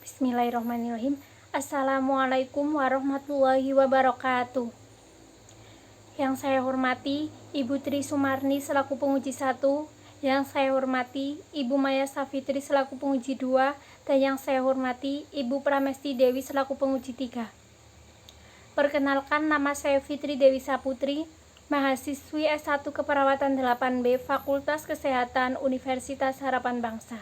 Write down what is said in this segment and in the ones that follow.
Bismillahirrahmanirrahim. Assalamualaikum warahmatullahi wabarakatuh. Yang saya hormati Ibu Tri Sumarni selaku penguji 1, yang saya hormati Ibu Maya Safitri selaku penguji 2, dan yang saya hormati Ibu Pramesti Dewi selaku penguji 3. Perkenalkan, nama saya Fitri Dewi Saputri, mahasiswi S1 Keperawatan 8B Fakultas Kesehatan Universitas Harapan Bangsa.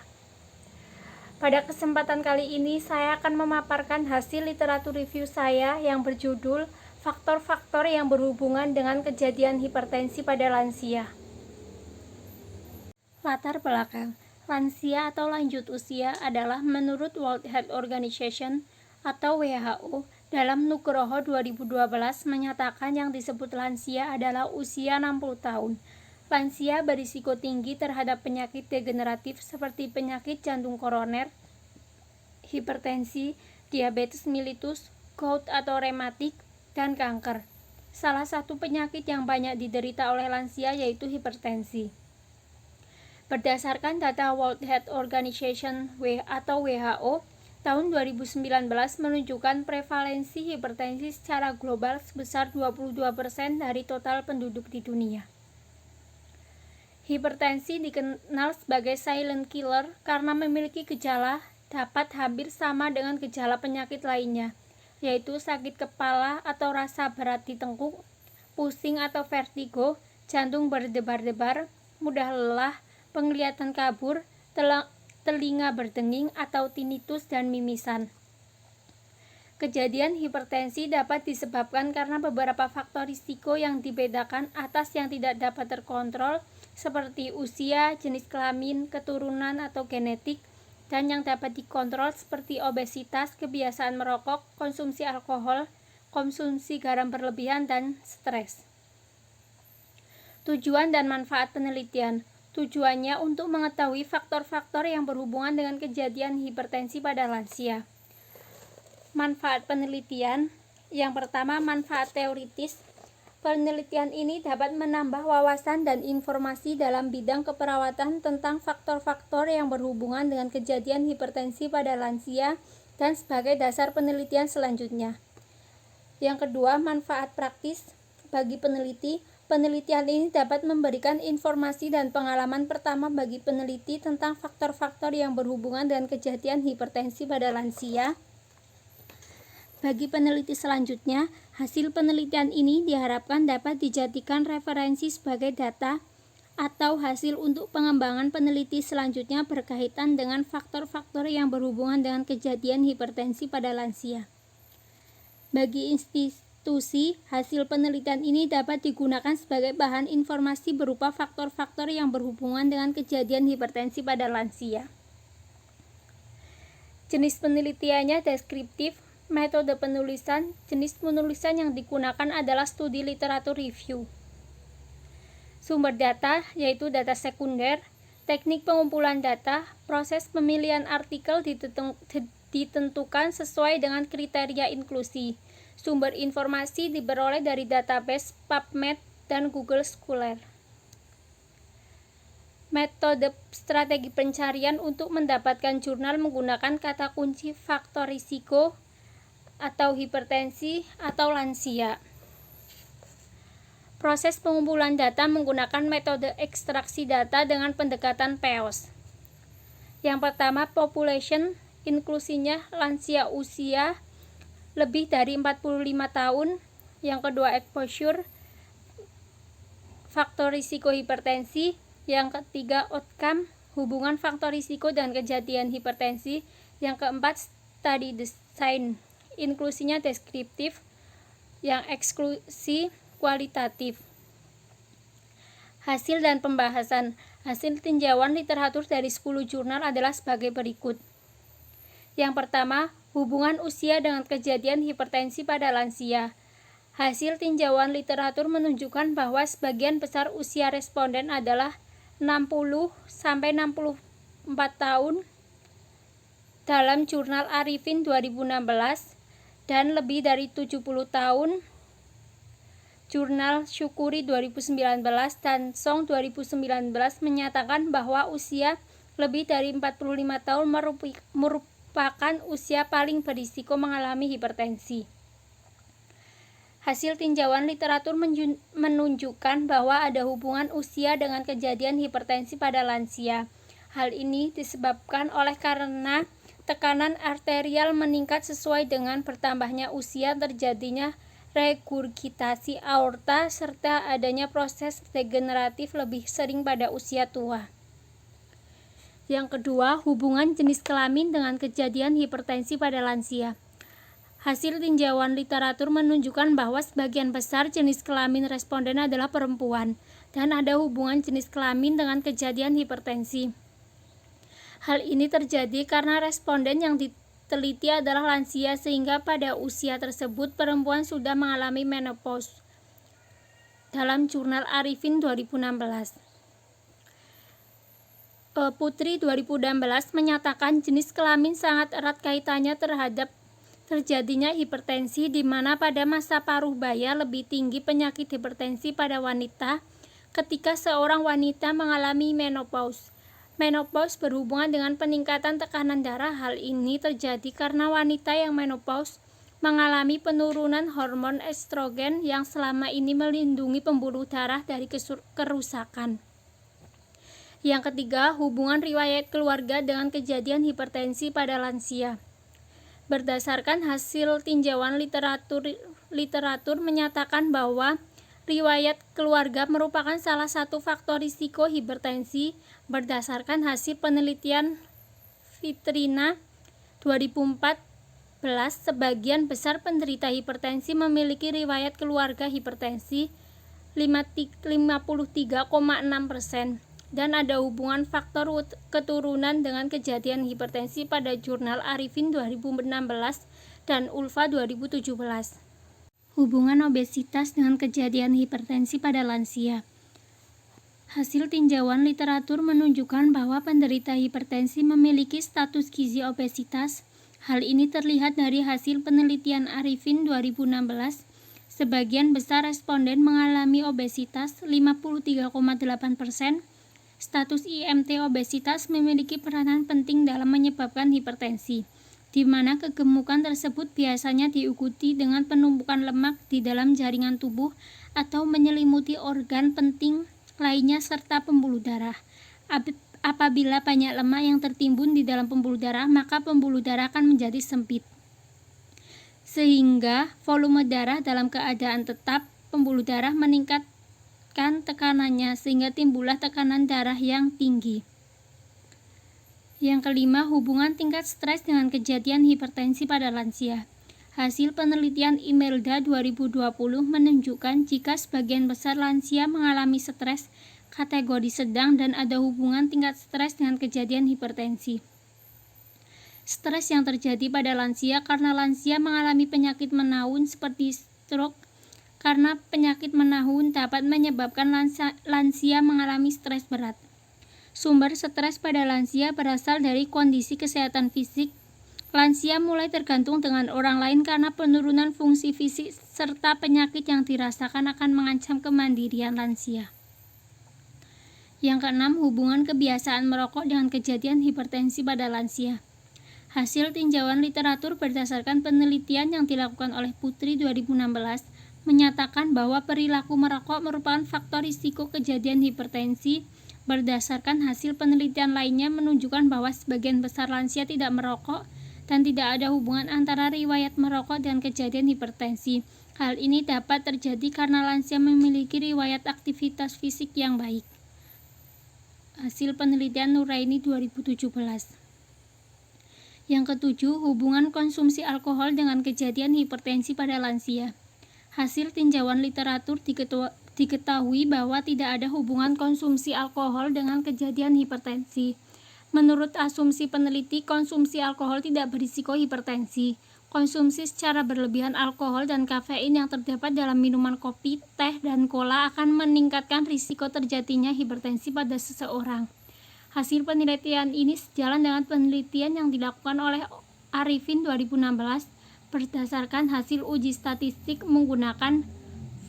Pada kesempatan kali ini saya akan memaparkan hasil literatur review saya yang berjudul Faktor-faktor yang berhubungan dengan kejadian hipertensi pada lansia. Latar belakang, lansia atau lanjut usia adalah menurut World Health Organization atau WHO dalam Nugroho 2012 menyatakan yang disebut lansia adalah usia 60 tahun. Lansia berisiko tinggi terhadap penyakit degeneratif seperti penyakit jantung koroner, hipertensi, diabetes mellitus, gout atau rematik, dan kanker. Salah satu penyakit yang banyak diderita oleh lansia yaitu hipertensi. Berdasarkan data World Health Organization atau WHO, tahun 2019 menunjukkan prevalensi hipertensi secara global sebesar 22% dari total penduduk di dunia. Hipertensi dikenal sebagai silent killer karena memiliki gejala dapat hampir sama dengan gejala penyakit lainnya, yaitu sakit kepala atau rasa berat di tengkuk, pusing atau vertigo, jantung berdebar-debar, mudah lelah, penglihatan kabur, telinga berdenging atau tinnitus dan mimisan. Kejadian hipertensi dapat disebabkan karena beberapa faktor risiko yang dibedakan atas yang tidak dapat terkontrol, seperti usia, jenis kelamin, keturunan atau genetik, dan yang dapat dikontrol seperti obesitas, kebiasaan merokok, konsumsi alkohol, konsumsi garam berlebihan, dan stres. Tujuan dan manfaat penelitian. Tujuannya untuk mengetahui faktor-faktor yang berhubungan dengan kejadian hipertensi pada lansia. Manfaat penelitian. Yang pertama, manfaat teoritis. Penelitian ini dapat menambah wawasan dan informasi dalam bidang keperawatan tentang faktor-faktor yang berhubungan dengan kejadian hipertensi pada lansia dan sebagai dasar penelitian selanjutnya. Yang kedua, manfaat praktis bagi peneliti. Penelitian ini dapat memberikan informasi dan pengalaman pertama bagi peneliti tentang faktor-faktor yang berhubungan dengan kejadian hipertensi pada lansia. Bagi peneliti selanjutnya, hasil penelitian ini diharapkan dapat dijadikan referensi sebagai data atau hasil untuk pengembangan peneliti selanjutnya berkaitan dengan faktor-faktor yang berhubungan dengan kejadian hipertensi pada lansia. Bagi institusi, hasil penelitian ini dapat digunakan sebagai bahan informasi berupa faktor-faktor yang berhubungan dengan kejadian hipertensi pada lansia. Jenis penelitiannya deskriptif. Metode penulisan, jenis penulisan yang digunakan adalah studi literatur review. Sumber data, yaitu data sekunder, teknik pengumpulan data, proses pemilihan artikel ditentukan sesuai dengan kriteria inklusi. Sumber informasi diperoleh dari database PubMed dan Google Scholar. Metode strategi pencarian untuk mendapatkan jurnal menggunakan kata kunci faktor risiko atau hipertensi atau lansia. Proses pengumpulan data menggunakan metode ekstraksi data dengan pendekatan PEOS. Yang pertama, population, inklusinya lansia usia lebih dari 45 tahun. Yang kedua, exposure, faktor risiko hipertensi. Yang ketiga, outcome, hubungan faktor risiko dan kejadian hipertensi. Yang keempat, study design, inklusinya deskriptif, yang eksklusi kualitatif. Hasil dan pembahasan. Hasil tinjauan literatur dari 10 jurnal adalah sebagai berikut. Yang pertama, hubungan usia dengan kejadian hipertensi pada lansia. Hasil tinjauan literatur menunjukkan bahwa sebagian besar usia responden adalah 60-64 tahun dalam jurnal Arifin 2016, dan lebih dari 70 tahun jurnal Syukuri 2019 dan Song 2019 menyatakan bahwa usia lebih dari 45 tahun merupakan usia paling berisiko mengalami hipertensi. Hasil tinjauan literatur menunjukkan bahwa ada hubungan usia dengan kejadian hipertensi pada lansia. Hal ini disebabkan karena tekanan arterial meningkat sesuai dengan bertambahnya usia, terjadinya regurgitasi aorta, serta adanya proses degeneratif lebih sering pada usia tua. Yang kedua, hubungan jenis kelamin dengan kejadian hipertensi pada lansia. Hasil tinjauan literatur menunjukkan bahwa sebagian besar jenis kelamin responden adalah perempuan, dan ada hubungan jenis kelamin dengan kejadian hipertensi. Hal ini terjadi karena responden yang diteliti adalah lansia, sehingga pada usia tersebut perempuan sudah mengalami menopause. Dalam jurnal Arifin 2016. Putri 2016 menyatakan jenis kelamin sangat erat kaitannya terhadap terjadinya hipertensi, di mana pada masa paruh baya lebih tinggi penyakit hipertensi pada wanita ketika seorang wanita mengalami menopause. Menopause berhubungan dengan peningkatan tekanan darah. Hal ini terjadi karena wanita yang menopause mengalami penurunan hormon estrogen yang selama ini melindungi pembuluh darah dari kerusakan. Yang ketiga, hubungan riwayat keluarga dengan kejadian hipertensi pada lansia. Berdasarkan hasil tinjauan literatur menyatakan bahwa riwayat keluarga merupakan salah satu faktor risiko hipertensi. Berdasarkan hasil penelitian Vitrina 2014, sebagian besar penderita hipertensi memiliki riwayat keluarga hipertensi 53,6%, dan ada hubungan faktor keturunan dengan kejadian hipertensi pada jurnal Arifin 2016 dan Ulfa 2017. Hubungan obesitas dengan kejadian hipertensi pada lansia. Hasil tinjauan literatur menunjukkan bahwa penderita hipertensi memiliki status gizi obesitas. Hal ini terlihat dari hasil penelitian Arifin 2016. Sebagian besar responden mengalami obesitas, 53,8%. Status IMT obesitas memiliki peranan penting dalam menyebabkan hipertensi, di mana kegemukan tersebut biasanya diikuti dengan penumpukan lemak di dalam jaringan tubuh atau menyelimuti organ penting lainnya serta pembuluh darah. Apabila banyak lemak yang tertimbun di dalam pembuluh darah, maka pembuluh darah akan menjadi sempit, sehingga volume darah dalam keadaan tetap. Pembuluh darah meningkatkan tekanannya, sehingga timbullah tekanan darah yang tinggi. Yang kelima, hubungan tingkat stres dengan kejadian hipertensi pada lansia. Hasil penelitian Imelda 2020 menunjukkan jika sebagian besar lansia mengalami stres kategori sedang dan ada hubungan tingkat stres dengan kejadian hipertensi. Stres yang terjadi pada lansia karena lansia mengalami penyakit menahun seperti stroke. Karena penyakit menahun dapat menyebabkan lansia mengalami stres berat. Sumber stres pada lansia berasal dari kondisi kesehatan fisik. Lansia mulai tergantung dengan orang lain karena penurunan fungsi fisik serta penyakit yang dirasakan akan mengancam kemandirian lansia. Yang keenam, hubungan kebiasaan merokok dengan kejadian hipertensi pada lansia. Hasil tinjauan literatur berdasarkan penelitian yang dilakukan oleh Putri 2016 menyatakan bahwa perilaku merokok merupakan faktor risiko kejadian hipertensi. Berdasarkan hasil penelitian lainnya menunjukkan bahwa sebagian besar lansia tidak merokok dan tidak ada hubungan antara riwayat merokok dan kejadian hipertensi. Hal ini dapat terjadi karena lansia memiliki riwayat aktivitas fisik yang baik. Hasil penelitian Nuraini 2017. Yang ketujuh, hubungan konsumsi alkohol dengan kejadian hipertensi pada lansia. Hasil tinjauan literatur diketahui bahwa tidak ada hubungan konsumsi alkohol dengan kejadian hipertensi. Menurut asumsi peneliti, konsumsi alkohol tidak berisiko hipertensi. Konsumsi secara berlebihan alkohol dan kafein yang terdapat dalam minuman kopi, teh, dan cola akan meningkatkan risiko terjadinya hipertensi pada seseorang. Hasil penelitian ini sejalan dengan penelitian yang dilakukan oleh Arifin 2016 berdasarkan hasil uji statistik menggunakan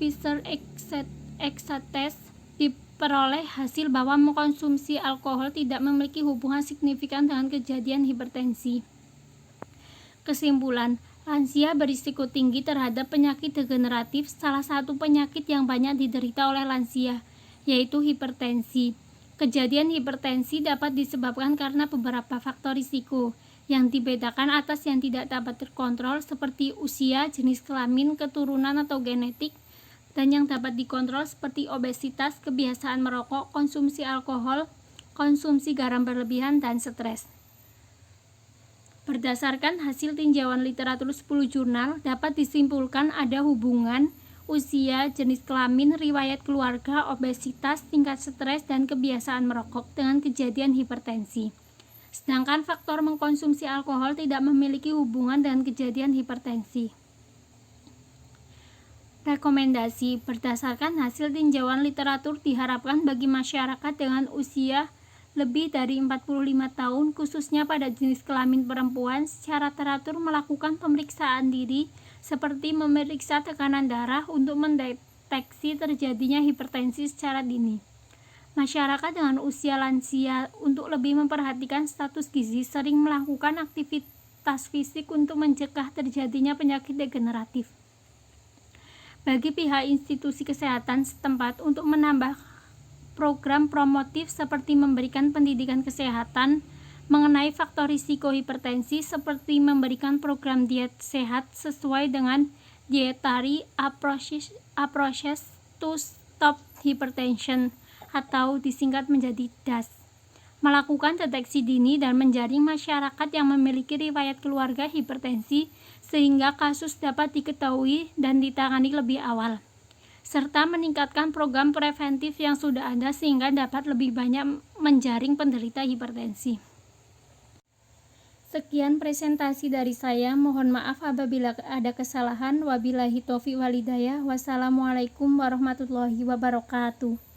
Fisher-Exat test. Diperoleh hasil bahwa mengkonsumsi alkohol tidak memiliki hubungan signifikan dengan kejadian hipertensi. Kesimpulan, lansia berisiko tinggi terhadap penyakit degeneratif, salah satu penyakit yang banyak diderita oleh lansia, yaitu hipertensi. Kejadian hipertensi dapat disebabkan karena beberapa faktor risiko, yang dibedakan atas yang tidak dapat terkontrol seperti usia, jenis kelamin, keturunan atau genetik, dan yang dapat dikontrol seperti obesitas, kebiasaan merokok, konsumsi alkohol, konsumsi garam berlebihan, dan stres. Berdasarkan hasil tinjauan literatur 10 jurnal, dapat disimpulkan ada hubungan usia, jenis kelamin, riwayat keluarga, obesitas, tingkat stres, dan kebiasaan merokok dengan kejadian hipertensi. Sedangkan faktor mengkonsumsi alkohol tidak memiliki hubungan dengan kejadian hipertensi. Rekomendasi berdasarkan hasil tinjauan literatur diharapkan bagi masyarakat dengan usia lebih dari 45 tahun, khususnya pada jenis kelamin perempuan, secara teratur melakukan pemeriksaan diri seperti memeriksa tekanan darah untuk mendeteksi terjadinya hipertensi secara dini. Masyarakat dengan usia lansia untuk lebih memperhatikan status gizi sering melakukan aktivitas fisik untuk mencegah terjadinya penyakit degeneratif. Bagi pihak institusi kesehatan setempat untuk menambah program promotif seperti memberikan pendidikan kesehatan mengenai faktor risiko hipertensi seperti memberikan program diet sehat sesuai dengan Dietary Approaches to Stop Hypertension atau disingkat menjadi DAS, melakukan deteksi dini dan menjaring masyarakat yang memiliki riwayat keluarga hipertensi sehingga kasus dapat diketahui dan ditangani lebih awal, serta meningkatkan program preventif yang sudah ada sehingga dapat lebih banyak menjaring penderita hipertensi. Sekian presentasi dari saya, mohon maaf apabila ada kesalahan. Wabillahi taufiq wal hidayah. Wassalamualaikum warahmatullahi wabarakatuh.